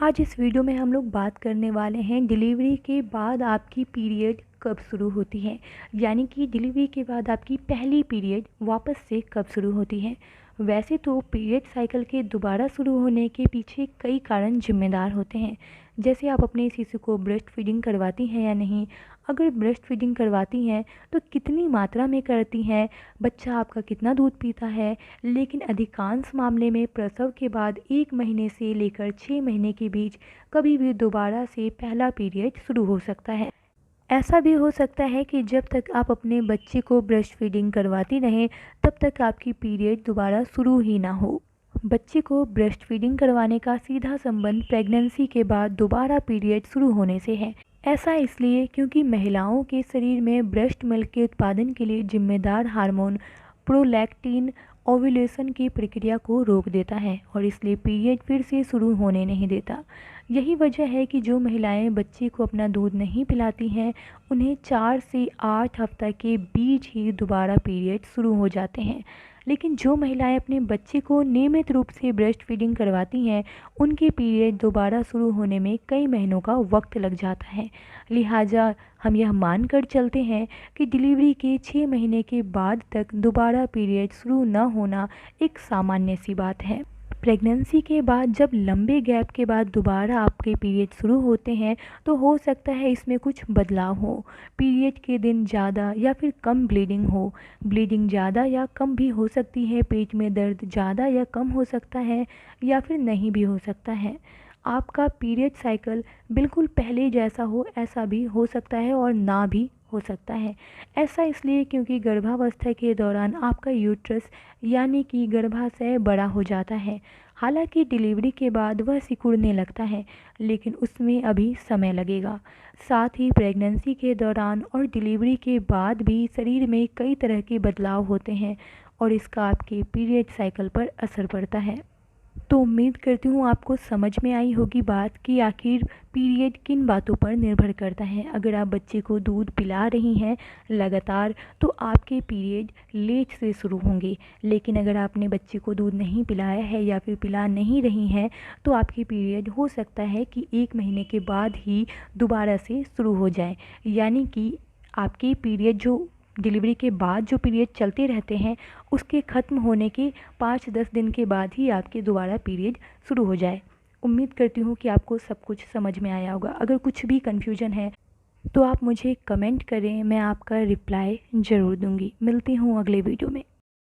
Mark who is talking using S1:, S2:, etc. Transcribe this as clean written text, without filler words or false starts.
S1: आज इस वीडियो में हम लोग बात करने वाले हैं डिलीवरी के बाद आपकी पीरियड कब शुरू होती है। यानी कि डिलीवरी के बाद आपकी पहली पीरियड वापस से कब शुरू होती है। वैसे तो पीरियड साइकिल के दोबारा शुरू होने के पीछे कई कारण जिम्मेदार होते हैं, जैसे आप अपने शिशु को ब्रेस्ट फीडिंग करवाती हैं या नहीं, अगर ब्रेस्ट फीडिंग करवाती हैं तो कितनी मात्रा में करती हैं, बच्चा आपका कितना दूध पीता है। लेकिन अधिकांश मामले में प्रसव के बाद 1 महीने से लेकर 6 महीने के बीच कभी भी दोबारा से पहला पीरियड शुरू हो सकता है। ऐसा भी हो सकता है कि जब तक आप अपने बच्चे को ब्रेस्ट फीडिंग करवाती रहें तब तक आपकी पीरियड दोबारा शुरू ही ना हो। बच्चे को ब्रेस्ट फीडिंग करवाने का सीधा संबंध प्रेगनेंसी के बाद दोबारा पीरियड शुरू होने से है। ऐसा इसलिए क्योंकि महिलाओं के शरीर में ब्रेस्ट मिल्क के उत्पादन के लिए जिम्मेदार हार्मोन प्रोलैक्टिन ओव्यूलेशन की प्रक्रिया को रोक देता है और इसलिए पीरियड फिर से शुरू होने नहीं देता। यही वजह है कि जो महिलाएं बच्चे को अपना दूध नहीं पिलाती हैं उन्हें 4 से 8 हफ्ते के बीच ही दोबारा पीरियड शुरू हो जाते हैं। लेकिन जो महिलाएं अपने बच्चे को नियमित रूप से ब्रेस्ट फीडिंग करवाती हैं उनके पीरियड दोबारा शुरू होने में कई महीनों का वक्त लग जाता है। लिहाजा हम यह मानकर चलते हैं कि डिलीवरी के 6 महीने के बाद तक दोबारा पीरियड शुरू न होना एक सामान्य सी बात है। प्रेगनेंसी के बाद जब लंबे गैप के बाद दोबारा आपके पीरियड शुरू होते हैं तो हो सकता है इसमें कुछ बदलाव हो। पीरियड के दिन ज़्यादा या फिर कम ब्लीडिंग हो। ब्लीडिंग ज़्यादा या कम भी हो सकती है। पेट में दर्द ज़्यादा या कम हो सकता है या फिर नहीं भी हो सकता है। आपका पीरियड साइकिल बिल्कुल पहले जैसा हो ऐसा भी हो सकता है और ना भी हो सकता है। ऐसा इसलिए क्योंकि गर्भावस्था के दौरान आपका यूट्रस यानी कि गर्भाशय बड़ा हो जाता है। हालांकि डिलीवरी के बाद वह सिकुड़ने लगता है, लेकिन उसमें अभी समय लगेगा। साथ ही प्रेगनेंसी के दौरान और डिलीवरी के बाद भी शरीर में कई तरह के बदलाव होते हैं और इसका आपके पीरियड साइकिल पर असर पड़ता है। तो उम्मीद करती हूँ आपको समझ में आई होगी बात कि आखिर पीरियड किन बातों पर निर्भर करता है। अगर आप बच्चे को दूध पिला रही हैं लगातार तो आपके पीरियड लेट से शुरू होंगे। लेकिन अगर आपने बच्चे को दूध नहीं पिलाया है या फिर पिला नहीं रही हैं तो आपकी पीरियड हो सकता है कि 1 महीने के बाद ही दोबारा से शुरू हो जाए। यानी कि आपके पीरियड जो डिलीवरी के बाद जो पीरियड चलते रहते हैं उसके ख़त्म होने के 5-10 दिन के बाद ही आपके दोबारा पीरियड शुरू हो जाए। उम्मीद करती हूँ कि आपको सब कुछ समझ में आया होगा। अगर कुछ भी कन्फ्यूजन है तो आप मुझे कमेंट करें, मैं आपका रिप्लाई ज़रूर दूँगी। मिलती हूँ अगले वीडियो में।